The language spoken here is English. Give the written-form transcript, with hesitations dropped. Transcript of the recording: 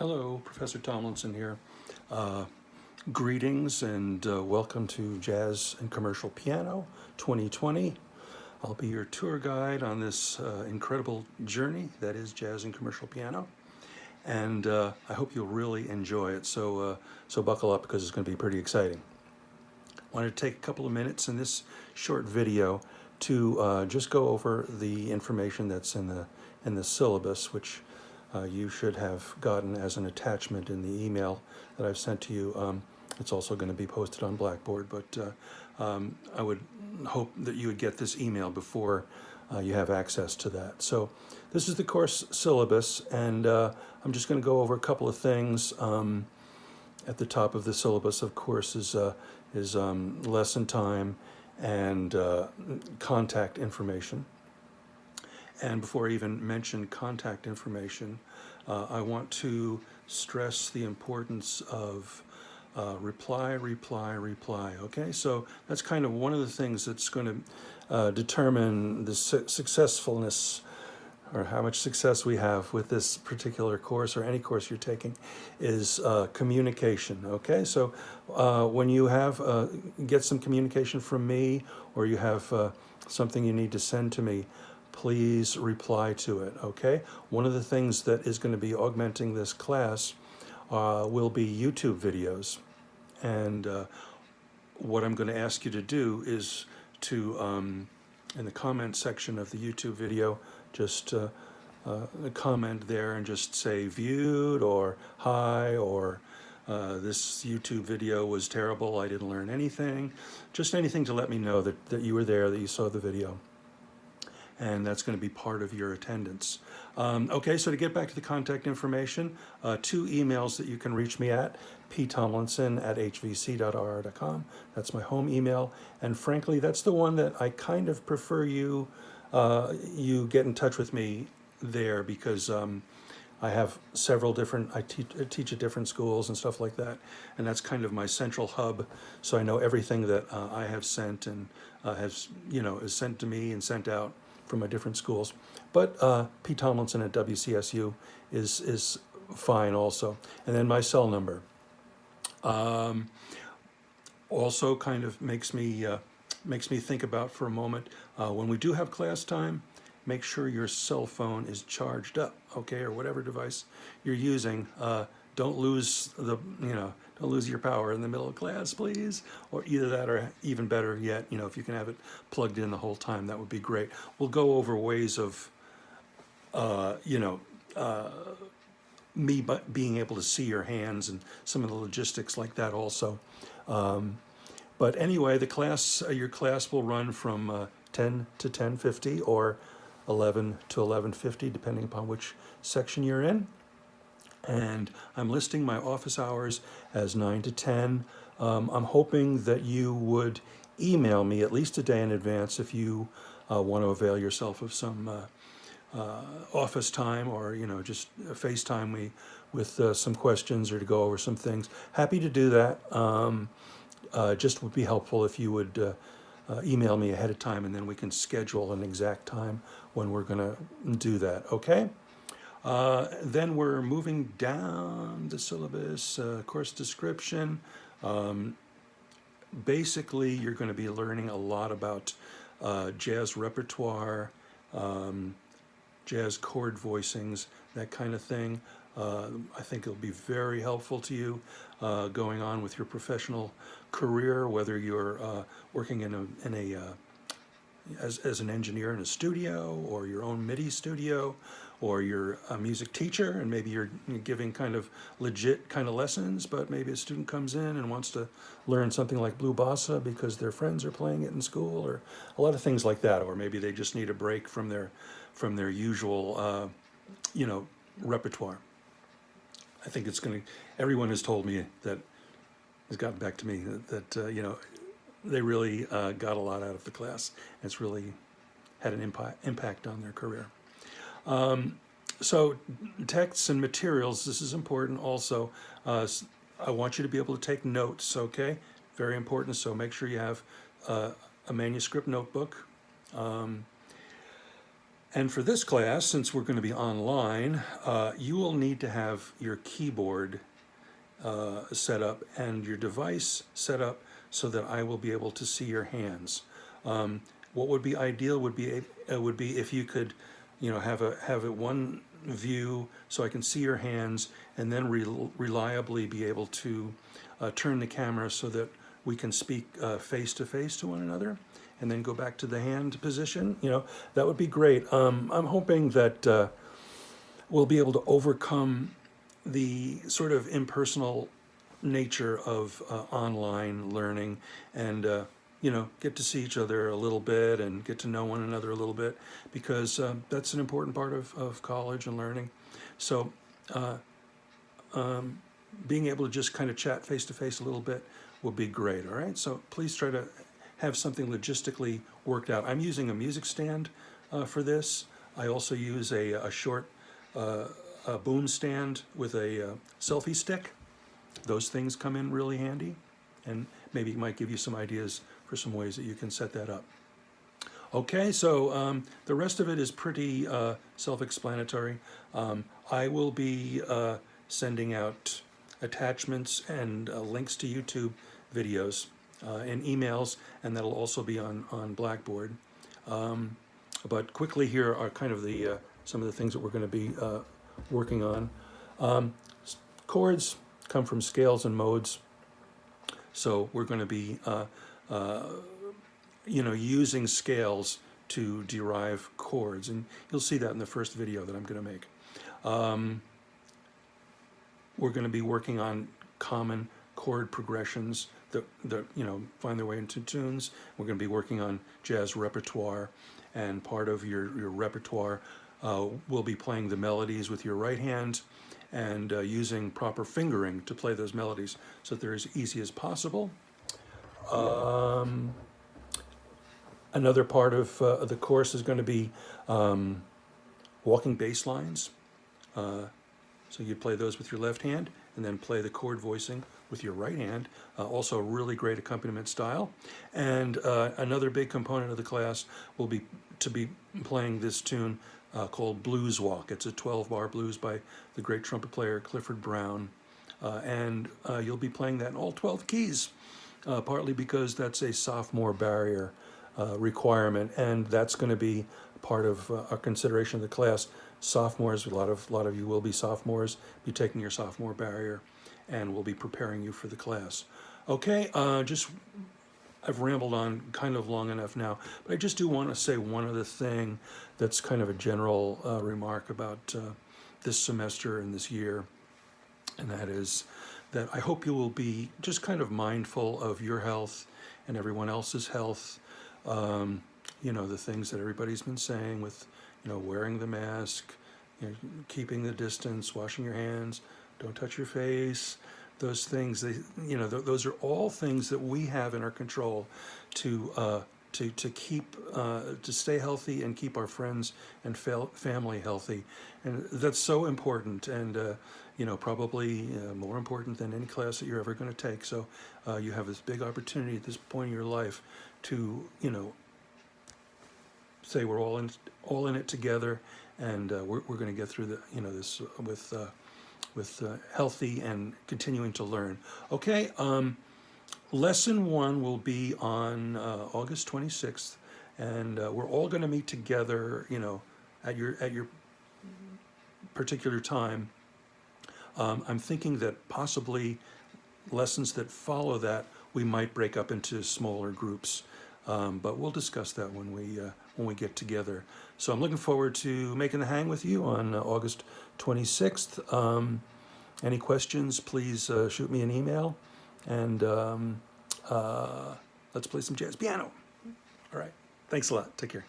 Hello, Professor Tomlinson here. Greetings and welcome to Jazz and Commercial Piano 2020. I'll be your tour guide on this incredible journey that is jazz and commercial piano. And I hope you'll really enjoy it. So buckle up because it's going to be pretty exciting. I wanted to take a couple of minutes in this short video to just go over the information that's in the syllabus, which you should have gotten as an attachment in the email that I've sent to you. It's also going to be posted on Blackboard, but I would hope that you would get this email before you have access to that. So this is the course syllabus, and I'm just going to go over a couple of things. At the top of the syllabus, of course, is lesson time and contact information. And before I even mention contact information, I want to stress the importance of reply. Okay, so that's kind of one of the things that's going to determine the successfulness or how much success we have with this particular course or any course you're taking is communication. Okay, so when you have get some communication from me, or you have something you need to send to me, please reply to it. Okay, one of the things that is going to be augmenting this class will be YouTube videos, and what I'm going to ask you to do is to in the comment section of the YouTube video, just comment there and just say viewed, or hi, or this YouTube video was terrible, I didn't learn anything. Just anything to let me know that you were there, that you saw the video. And that's going to be part of your attendance. Okay, so to get back to the contact information, 2 emails that you can reach me at: ptomlinson@hvc.rr.com. That's my home email, and frankly, that's the one that I kind of prefer you get in touch with me there, because I have several different, I teach at different schools and stuff like that, and that's kind of my central hub, so I know everything that I have sent and is sent to me and sent out from my different schools. But ptomlinson@WCSU is fine also. And then my cell number also kind of makes me think about for a moment, when we do have class time, make sure your cell phone is charged up, okay, or whatever device you're using. Don't lose don't lose your power in the middle of class, please. Or either that, or even better yet, if you can have it plugged in the whole time, that would be great. We'll go over ways of, me being able to see your hands and some of the logistics like that also. But anyway, your class will run from 10 to 10:50 or 11 to 11:50, depending upon which section you're in. And I'm listing my office hours as 9 to 10. I'm hoping that you would email me at least a day in advance if you want to avail yourself of some office time, or just FaceTime me with some questions or to go over some things. Happy to do that. Just would be helpful if you would email me ahead of time, and then we can schedule an exact time when we're going to do that. Okay? Then we're moving down the syllabus, course description. Basically, you're going to be learning a lot about jazz repertoire, jazz chord voicings, that kind of thing. I think it'll be very helpful to you going on with your professional career, whether you're working as an engineer in a studio, or your own MIDI studio, or you're a music teacher and maybe you're giving kind of legit kind of lessons, but maybe a student comes in and wants to learn something like blue bossa because their friends are playing it in school, or a lot of things like that. Or maybe they just need a break from their usual repertoire. I think everyone has told me that, has gotten back to me that they really got a lot out of the class. It's really had an impact on their career. So texts and materials, this is important also. I want you to be able to take notes, okay? Very important, so make sure you have a manuscript notebook. And for this class, since we're going to be online, you will need to have your keyboard set up and your device set up so that I will be able to see your hands. What would be ideal would be if you could, have it one view so I can see your hands, and then reliably be able to turn the camera so that we can speak face to face to one another, and then go back to the hand position. That would be great. I'm hoping that we'll be able to overcome the sort of impersonal nature of online learning, and get to see each other a little bit and get to know one another a little bit, because that's an important part of college and learning. So being able to just kind of chat face to face a little bit will be great. All right, so please try to have something logistically worked out. I'm using a music stand for this. I also use a short boom stand with a selfie stick. Those things come in really handy, and maybe it might give you some ideas for some ways that you can set that up. Okay, so the rest of it is pretty self-explanatory. I will be sending out attachments and links to YouTube videos and emails, and that'll also be on Blackboard. But quickly, here are kind of the some of the things that we're going to be working on. Chords come from scales and modes, so we're going to be using scales to derive chords, and you'll see that in the first video that I'm going to make. We're going to be working on common chord progressions that find their way into tunes. We're going to be working on jazz repertoire, and part of your repertoire will be playing the melodies with your right hand and using proper fingering to play those melodies so that they're as easy as possible. Another part of the course is going to be walking bass lines. So you play those with your left hand and then play the chord voicing with your right hand. Also a really great accompaniment style. And another big component of the class will be to be playing this tune called Blues Walk. It's a 12-bar blues by the great trumpet player Clifford Brown. And you'll be playing that in all 12 keys, partly because that's a sophomore barrier requirement, and that's going to be part of our consideration of the class. Sophomores, a lot of you will be sophomores, be taking your sophomore barrier, and we'll be preparing you for the class. Okay, I've rambled on kind of long enough now, but I just do want to say one other thing that's kind of a general remark about this semester and this year, and that is that I hope you will be just kind of mindful of your health and everyone else's health. The things that everybody's been saying with, wearing the mask, keeping the distance, washing your hands, don't touch your face. Those things, those are all things that we have in our control to keep to stay healthy and keep our friends and family healthy, and that's so important, and probably more important than any class that you're ever going to take. So you have this big opportunity at this point in your life to say we're all in it together, and we're going to get through this with healthy and continuing to learn. Okay. Lesson 1 will be on August 26th, and we're all going to meet together, at your particular time. I'm thinking that possibly lessons that follow that we might break up into smaller groups, but we'll discuss that when we get together. So I'm looking forward to making the hang with you on August 26th. Any questions? Please shoot me an email. And let's play some jazz piano. All right. Thanks a lot. Take care.